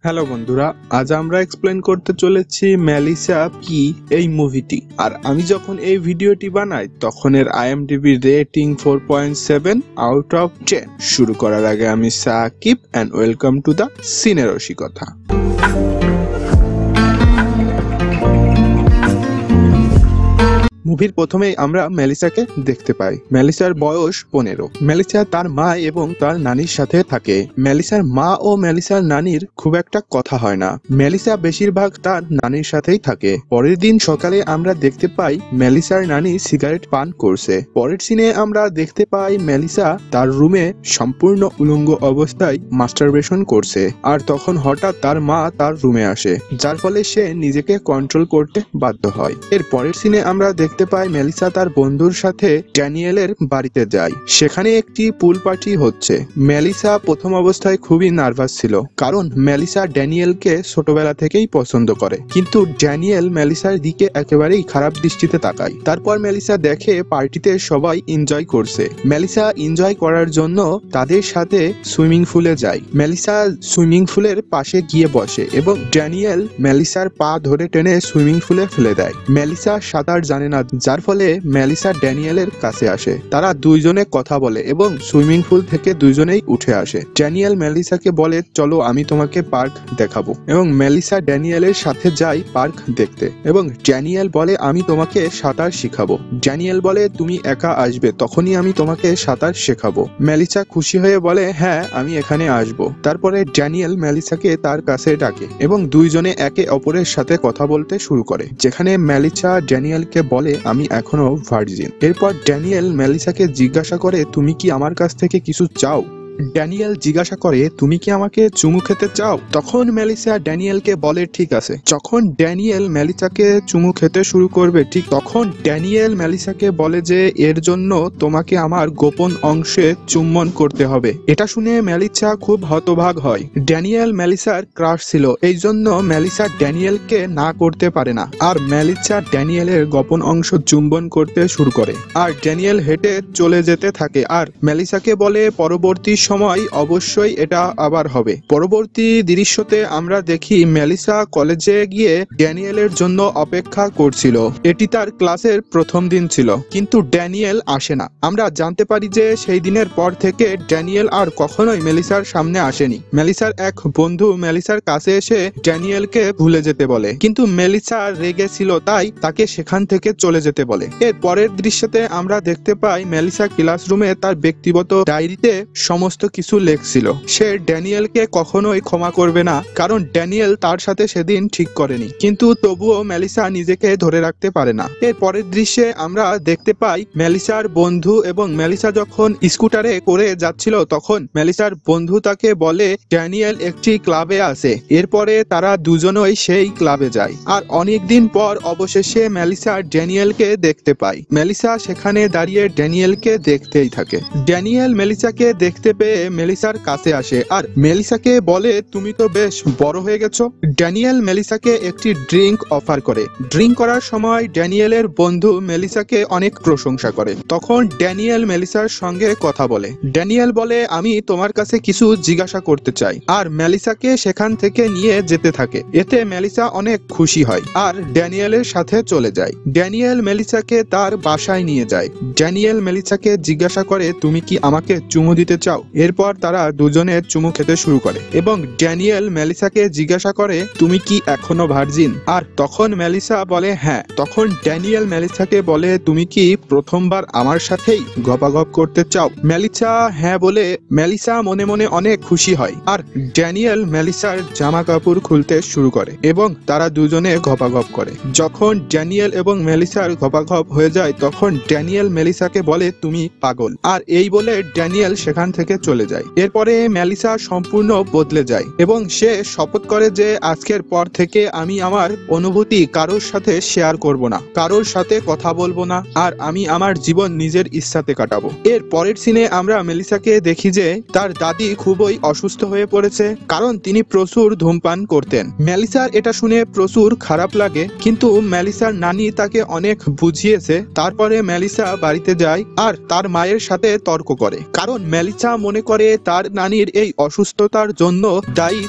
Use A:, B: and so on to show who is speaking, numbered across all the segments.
A: Hello বন্ধুরা, আজ আমরা এক্সপ্লেন করতে চলেছি মেলিসা কি এই মুভিটি। আর আমি যখন এই ভিডিওটি বানাই তখন এর IMDb রেটিং 4.7 আউট অফ 10। শুরু করার আগে আমি Sakib and welcome to the সিনে রসিকতা। মুভির প্রথমেই আমরা মেলিসাকে দেখতে পাই। মেলিসার বয়স 15। মেলিসা তার মা এবং তার নানির সাথে থাকে। মেলিসার মা ও মেলিসার নানির খুব একটা কথা হয় না। মেলিসা বেশিরভাগ তার নানির সাথেই থাকে। পরের দিন সকালে আমরা দেখতে পাই মেলিসার নানি সিগারেট পান করছে। পরের সিনে আমরা দেখতে পাই মেলিসা তার রুমে সম্পূর্ণ উলঙ্গ অবস্থায় মাস্টারবেশন করছে। আর তখন হঠাৎ তার মা তার রুমে আসে, যার ফলে সে নিজেকে কন্ট্রোল করতে বাধ্য হয়। এর পরের সিনে আমরা দেখতে পাই মেলিসা তার বন্ধুর সাথে ড্যানিয়েলের বাড়িতে যায়। সেখানে একটি পুল পার্টি হচ্ছে। মেলিসা প্রথম অবস্থায় খুবই নার্ভাস ছিল, কারণ মেলিসা ড্যানিয়েলকে ছোটবেলা থেকেই পছন্দ করে। কিন্তু ড্যানিয়েল মেলিসার দিকে একেবারেই খারাপ দৃষ্টিতে তাকায়। তারপর মেলিসা দেখে পার্টিতে সবাই এনজয় করছে। মেলিসা এনজয় করার জন্য তাদের সাথে সুইমিং পুলে যায়। মেলিসা সুইমিং পুলের পাশে গিয়ে বসে এবং ড্যানিয়েল মেলিসার পা ধরে টেনে সুইমিং পুলে ফেলে দেয়। মেলিসা সাঁতার জানে না, যার ফলে মেলিসা ড্যানিয়েলের কাছে আসে। তারা দুইজনে কথা বলে এবং সুইমিং পুল থেকে দুইজনেই উঠে আসে। ড্যানিয়েল মেলিসাকে বলে, চলো আমি তোমাকে পার্ক দেখাবো, এবং মেলিসা ড্যানিয়েলের সাথে যায় পার্ক দেখতে। এবং ড্যানিয়েল বলে, আমি তোমাকে সাঁতার শিখাবো। ড্যানিয়েল বলে, তুমি একা আসবে, তখনই আমি তোমাকে সাঁতার শেখাবো। মেলিসা খুশি হয়ে বলে, হ্যাঁ আমি এখানে আসবো। তারপরে ড্যানিয়েল মেলিসাকে তার কাছে ডাকে এবং দুইজনে একে অপরের সাথে কথা বলতে শুরু করে, যেখানে মেলিসা ড্যানিয়েলকে বলে, আমি এখনো ভার্জিন। এরপর ড্যানিয়েল মেলিসাকে জিজ্ঞাসা করে, তুমি কি আমার কাছ থেকে কিছু চাও? ড্যানিয়েল জিজ্ঞাসা করে, তুমি কি আমাকে চুমু খেতে চাও? তখন মেলিসা ড্যানিয়েলকে বলে, ঠিক আছে। যখন ড্যানিয়েল মেলিসাকে চুমু খেতে শুরু করবে, ঠিক তখন ড্যানিয়েল মেলিসাকে বলে যে এর জন্য তোমাকে আমার গোপন অংশে চুম্বন করতে হবে। এটা শুনে মেলিসা খুব হতবাক হয়। ড্যানিয়েল মেলিসার ক্রাশ ছিল, এই জন্য মেলিসা ড্যানিয়েলকে না করতে পারে না। আর মেলিসা ড্যানিয়েলের গোপন অংশ চুম্বন করতে শুরু করে। আর ড্যানিয়েল হেঁটে চলে যেতে থাকে আর মেলিসাকে বলে, পরবর্তী সময় অবশ্যই এটা আবার হবে। পরবর্তী দৃশ্যতে আমরা দেখি মেলিসা কলেজে গিয়ে ড্যানিয়েলের জন্য অপেক্ষা করছিল। এটি তার ক্লাসের প্রথম দিন ছিল, কিন্তু ড্যানিয়েল আসে না। আমরা জানতে পারি যে সেই দিনের পর থেকে ড্যানিয়েল আর কখনোই মেলিসার সামনে আসেনি। মেলিসার এক বন্ধু মেলিসার কাছে এসে ড্যানিয়েলকে ভুলে যেতে বলে, কিন্তু মেলিসা রেগে ছিল, তাই তাকে সেখান থেকে চলে যেতে বলে। এর পরের দৃশ্যতে আমরা দেখতে পাই মেলিসা ক্লাসরুমে তার ব্যক্তিগত ডায়েরিতে সমস্ত কিছু লেখছিল। সে ড্যানিয়েলকে কখনোই ক্ষমা করবে না, কারণ ড্যানিয়েল তার সাথে সেদিন ঠিক করেনি। কিন্তু তবুও মেলিসা নিজেকে ধরে রাখতে পারে না। এর পরের দৃশ্যে আমরা দেখতে পাই মেলিসার বন্ধু এবং মেলিসা যখন স্কুটারে করে যাচ্ছিল, তখন মেলিসার বন্ধু তাকে বলে ড্যানিয়েল একটি ক্লাবে আছে। এরপরে তারা দুজনই সেই ক্লাবে যায়। আর অনেকদিন পর অবশেষে মেলিসা ড্যানিয়েলকে দেখতে পায়। মেলিসা সেখানে দাঁড়িয়ে ড্যানিয়েলকে দেখতেই থাকে। ড্যানিয়েল মেলিসাকে দেখতে পেয়ে মেলিসার কাছে আসে আর মেলিসাকে বলে, তুমি তো বেশ বড় হয়ে গেছো। ড্যানিয়েল মেলিসাকে একটি ড্রিঙ্ক অফার করে। ড্রিঙ্ক করার সময় ড্যানিয়েলের বন্ধু মেলিসাকে অনেক প্রশংসা করে। তখন ড্যানিয়েল মেলিসার সঙ্গে কথা বলে। ড্যানিয়েল বলে, আমি তোমার কাছে কিছু জিজ্ঞাসা করতে চাই। আর মেলিসাকে সেখান থেকে নিয়ে যেতে থাকে। এতে মেলিসা অনেক খুশি হয় আর ড্যানিয়েলের সাথে চলে যায়। ড্যানিয়েল মেলিসাকে তার বাসায় নিয়ে যায়। ড্যানিয়েল মেলিসাকে জিজ্ঞাসা করে, তুমি কি আমাকে চুমু দিতে চাও? এরপর তারা দুজনে চুমু খেতে শুরু করে এবং ড্যানিয়েল মেলিসাকে জিজ্ঞাসা করে, তুমি কি এখনো ভার্জিন? আর তখন মেলিসা বলে, হ্যাঁ। তখন ড্যানিয়েল মেলিসাকে বলে, তুমি কি প্রথমবার আমার সাথেই গপাগপ করতে চাও? মেলিসা হ্যাঁ বলে মেলিসা মনে মনে অনেক খুশি হয়। আর ড্যানিয়েল মেলিসার জামা কাপড় খুলতে শুরু করে এবং তারা দুজনে গপাগপ করে। যখন ড্যানিয়েল এবং মেলিসার গপাগপ হয়ে যায়, তখন ড্যানিয়েল মেলিসাকে বলে, তুমি পাগল। আর এই বলে ড্যানিয়েল সেখান থেকে চলে যায়। এরপরে মেলিসা সম্পূর্ণ বদলে যায় এবং সে শপথ করে যে আজকের পর থেকে আমি আমার অনুভূতি কারোর সাথে শেয়ার করব না, কারোর সাথে কথা বলবো না, আর আমি আমার জীবন নিজের ইচ্ছাতে কাটাবো। এর পরের সিনে আমরা মেলিসাকে দেখি যে তার দাদি খুবই অসুস্থ হয়ে পড়েছে, কারণ তিনি প্রচুর ধূমপান করতেন। মেলিসার এটা শুনে প্রচুর খারাপ লাগে, কিন্তু মেলিসার নানি তাকে অনেক বুঝিয়েছে। তারপরে মেলিসা বাড়িতে যায় আর তার মায়ের সাথে তর্ক করে, কারণ মেলিসা মনে মনে করে তার নানির এই অসুস্থতার জন্য দায়ী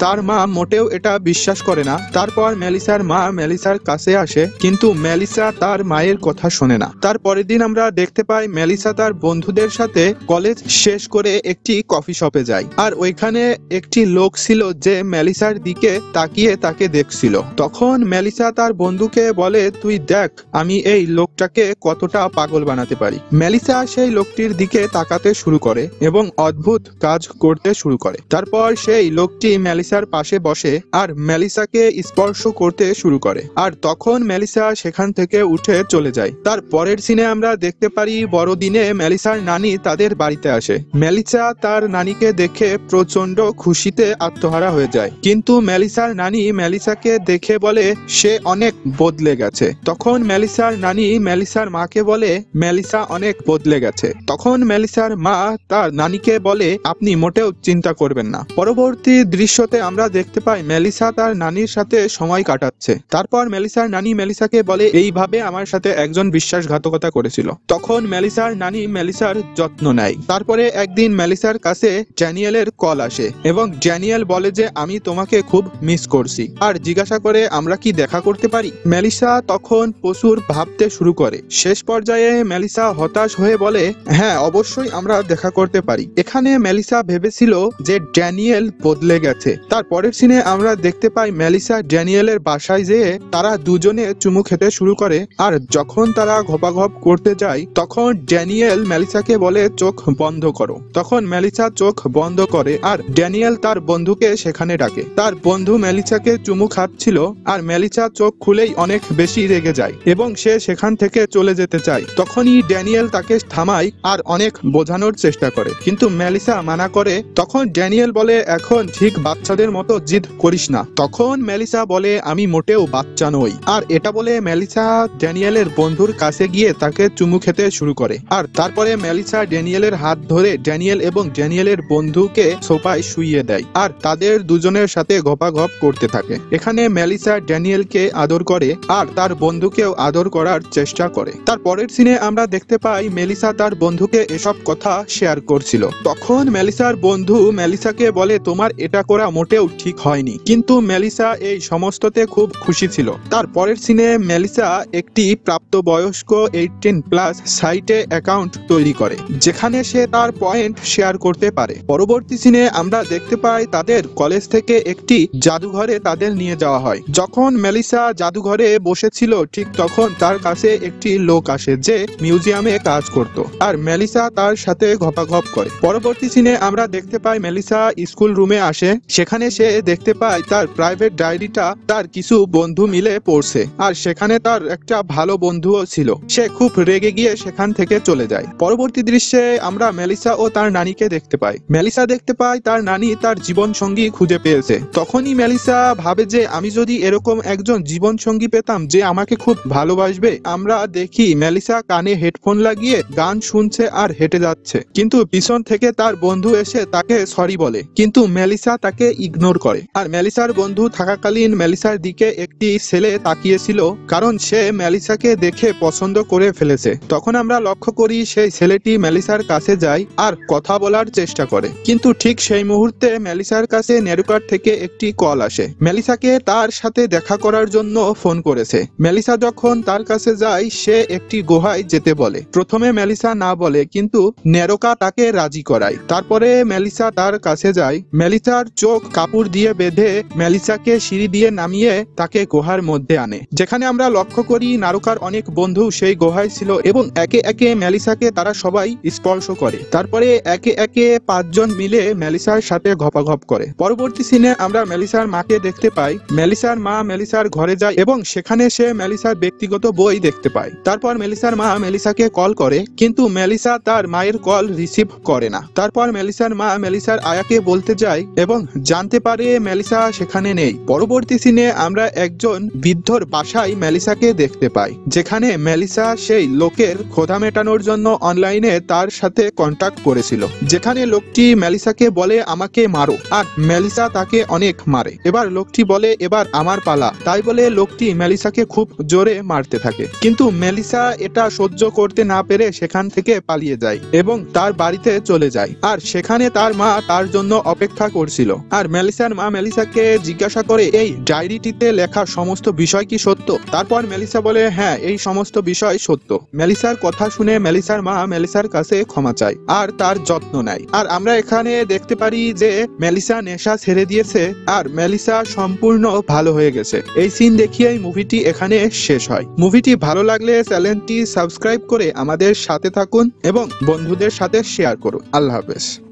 A: তার মা মোটেও এটা বিশ্বাস করে না। তারপর মেলিসার মা মেলিসার কাছে আসে, কিন্তু মেলিসা তার মায়ের কথা শোনে না। তার পরের দিন আমরা দেখতে পাই মেলিসা তার বন্ধুদের সাথে কলেজ শেষ করে একটি কফি শপে যায়, আর ওইখানে একটি লোক ছিল যে মেলিসার দিকে তাকিয়ে তাকে দেখছিল। তখন মেলিসা তার বন্ধুকে বলে, তুই দেখ আমি এই লোকটাকে কতটা পাগল বানাতে পারি। মেলিসা সেই লোকটির দিকে তাকাতে শুরু করে এবং অদ্ভুত কাজ করতে শুরু করে। তারপর সেই লোকটি মেলিসার পাশে বসে আর মেলিসাকে স্পর্শ করতে শুরু করে, আর তখন মেলিসা সেখান থেকে উঠে চলে যায়। তার পরের সিনে আমরা দেখতে পারি বড়দিনে মেলিসার নানি তাদের বাড়িতে আসে। মেলিসা তার নানিকে দেখে প্রচন্ড খুশিতে আত্মহারা হয়ে যায়, কিন্তু মেলিসার নানি মেলিসাকে দেখে বলে সে অনেক বদলে গেছে। তখন মেলিসার নানি মেলিসার মাকে বলে মেলিসা অনেক বদলে গেছে। তখন মেলিসার মা তার নানিকে বলে আপনি মোটেও চিন্তা করবেন না। পরবর্তী দৃশ্যতে আমরা দেখতে পাই মেলিসা তার নানির সাথে সময় কাটাচ্ছে। তারপর মেলিসার নানি মেলিসাকে বলে এইভাবে আমার সাথে একজন বিশ্বাসঘাতকতা করেছিল। তখন মেলিসার নানি মেলিসার যত্ন নেয়। তারপরে একদিন মেলিসার কাছে ড্যানিয়েলের কল আসে এবং ড্যানিয়েল বলে যে আমি তোমাকে খুব মিস করছি, আর জিজ্ঞাসা করে আমরা কি দেখা করতে পারি। মেলিসা তখন প্রচুর ভাবতে শুরু করে। শেষ পর্যায়ে মেলিসা হতাশ হয়ে বলে হ্যাঁ অবশ্যই আমরা দেখা করতে পারি। এখানে মেলিসা ভেবেছিল যে ড্যানিয়েল বদলে গেছে। তার পরের সিনে আমরা দেখতে পাই মেলিসা ড্যানিয়েলের বাসায় যেয়ে তারা দুজনে চুমু খেতে শুরু করে, আর যখন তারা ঘপাঘপ করতে যায় তখন ড্যানিয়েল মেলিসাকে বলে চোখ বন্ধ করো। তখন মেলিসা চোখ বন্ধ করে আর ড্যানিয়েল তার বন্ধুকে সেখানে ডাকে। তার বন্ধু মেলিসাকে চুমু খাচ্ছিল আর মেলিসা চোখ খুলেই অনেক বেশি রেগে যায় এবং সে সেখান থেকে চলে যেতে চায়। তখনই ড্যানিয়েল তাকে থামায় আর অনেক বোঝানোর চেষ্টা করে, কিন্তু মেলিসা মানা করে। তখন ড্যানিয়েল বলে এখন ঠিক বাচ্চাদের মতো জিদ করিস না। তখন মেলিসা বলে আমি মোটেও বাচ্চা নই, আর এটা বলে মেলিসা ড্যানিয়েলের বন্ধুর কাছে গিয়ে তাকে চুমু খেতে শুরু করে। আর তারপরে মেলিসা ড্যানিয়েলের হাত ধরে ড্যানিয়েল এবং ড্যানিয়েলের বন্ধুকে সোফায় শুইয়ে দেয় আর তাদের দুজনের সাথে ঘপাঘপ করতে থাকে। এখানে মেলিসা ড্যানিয়েলকে আদর করে আর তার বন্ধুকেও আদর করার চেষ্টা করে। তার পরের সিনে আমরা দেখতে পাই মেলিসা তার বন্ধুকে এসব কথা শেয়ার করছিল। তখন মেলিসার বন্ধু মেলিসাকে বলে তোমার এটা করা মোটেও ঠিক হয়নি, কিন্তু মেলিসা এই সমস্ততে খুব খুশি ছিল। তার পরের সিনে মেলিসা একটি প্রাপ্তবয়স্ক 18+ সাইটে অ্যাকাউন্ট তৈরি করে যেখানে সে তার পয়েন্ট শেয়ার করতে পারে। পরবর্তী সিনে আমরা দেখতে পাই তাদের কলেজ থেকে একটি জাদুঘরে তাদের নিয়ে যাওয়া হয়। যখন মেলিসা জাদুঘরে বসেছিল ঠিক তখন তার কাছে একটি লোক আসে যে মিউজিয়ামে কাজ করত, আর মেলিসা তার সাথে ঘপাঘপ করে। পরবর্তী সিনে আমরা দেখতে পাই মেলিসা স্কুল রুমে আসে। সেখানে সে দেখতে পায় তার প্রাইভেট ডায়েরিটা তার কিছু বন্ধু মিলে পড়ছে, আর সেখানে তার একটা ভালো বন্ধুও ছিল। সে খুব রেগে গিয়ে সেখান থেকে চলে যায়। পরবর্তী দৃশ্যে আমরা মেলিসা ও তার নানিকে দেখতে পাই। মেলিসা দেখতে পায় তার নানি তার জীবন সঙ্গী খুঁজে পেয়েছে। তখনই মেলিসা ভাবে যে আমি যদি এরকম একজন জীবন সঙ্গী পেতাম যে আমাকে খুব ভালোবাসবে। আমরা দেখি মেলিসা কানে হেডফোন লাগিয়ে গান শুনছে আর হেঁটে যাচ্ছে, কিন্তু পিছন থেকে তার বন্ধু এসে তাকে সরি বলে, কিন্তু মেলিসা তাকে ইগনোর করে। আর মেলিসার বন্ধু থাকাকালীন মেলিসার দিকে একটি ছেলে তাকিয়েছিল, কারণ সে মেলিসাকে দেখে পছন্দ করে ফেলেছে। তখন আমরা লক্ষ্য করি সেই ছেলেটি মেলিসার কাছে যায় আর কথা বলার চেষ্টা করে, কিন্তু ঠিক সেই মুহূর্তে মেলিসার কাছে নেরুকার থেকে একটি কল আসে। মেলিসাকে তার সাথে দেখা করার জন্য ফোন করেছে। মেলিসা যখন তার কাছে যায় সে একটি গুহায় যেতে বলে। প্রথমে মেলিসা না বলে, কিন্তু নেরোকা তাকে রাজি করায়। তারপরে মেলিসা তার কাছে যায়। মেলিসার চোখ কাপড় দিয়ে বেঁধে মেলিসাকে সিঁড়ি দিয়ে নামিয়ে তাকে গুহার মধ্যে আনে, যেখানে আমরা লক্ষ্য করি নারুকার অনেক বন্ধু সেই গুহায় ছিল এবং একে একে মেলিসাকে তারা সবাই স্পর্শ করে। তারপরে একে একে 5 জন মিলে মেলিসার সাথে ঘপাঘপ করে। পরবর্তী সিনে আমরা মেলিসার মাকে দেখতে পাই। মেলিসার মা মেলিসার ঘরে যায় এবং সেখানে সে মেলিসার ব্যক্তিগত বই দেখতে পায়। তারপর মেলিসার মা মেলিসাকে কল করে, কিন্তু মেলিসা তার মায়ের কল রিসিভ করে না। তারপর মেলিসার মা মেলিসার আয়াকে বলতে যায় এবং জানতে পারে মেলিসা সেখানে নেই। পরবর্তী সিনে আমরা একজন বৃদ্ধর বাসায় মেলিসাকে দেখতে পাই, যেখানে মেলিসা সেই লোকের ক্ষুধা মেটানোর জন্য অনলাইনে তার সাথে কন্টাক্ট করেছিল, যেখানে লোকটি মেলিসাকে বলে আমাকে মারো, আর মেলিসা তাকে অনেক মারে। এবার লোকটি বলে এবার আমার পালা, তাই বলে লোকটি মেলিসাকে খুব জোরে মারতে থাকে, কিন্তু মেলিসা এটা সহ্য করতে না পেরে সেখান থেকে পালিয়ে যায় এবং তার বাড়িতে কাছে চলে যায় আর সেখানে তার মা তার জন্য অপেক্ষা করছিল। আর মেলিসার মা মেলিসাকে জিজ্ঞাসা করে, এই ডায়েরিটিতে লেখা সমস্ত বিষয় কি সত্য? তারপর মেলিসা বলে, হ্যাঁ, এই সমস্ত বিষয় সত্য। মেলিসার কথা শুনে মেলিসার মা মেলিসার কাছে ক্ষমা চায় আর তার যত্ন নেয়। আর আমরা এখানে দেখতে পারি যে মেলিসা নেশা ছেড়ে দিয়েছে আর মেলিসা সম্পূর্ণ ভালো হয়ে গেছে। এই সিন দেখিয়েই মুভিটি এখানে শেষ হয়। মুভিটি ভালো লাগলে চ্যানেলটি সাবস্ক্রাইব করে আমাদের সাথে থাকুন এবং বন্ধুদের সাথে শেয়ার করুন। আল্লাহ হাফেজ।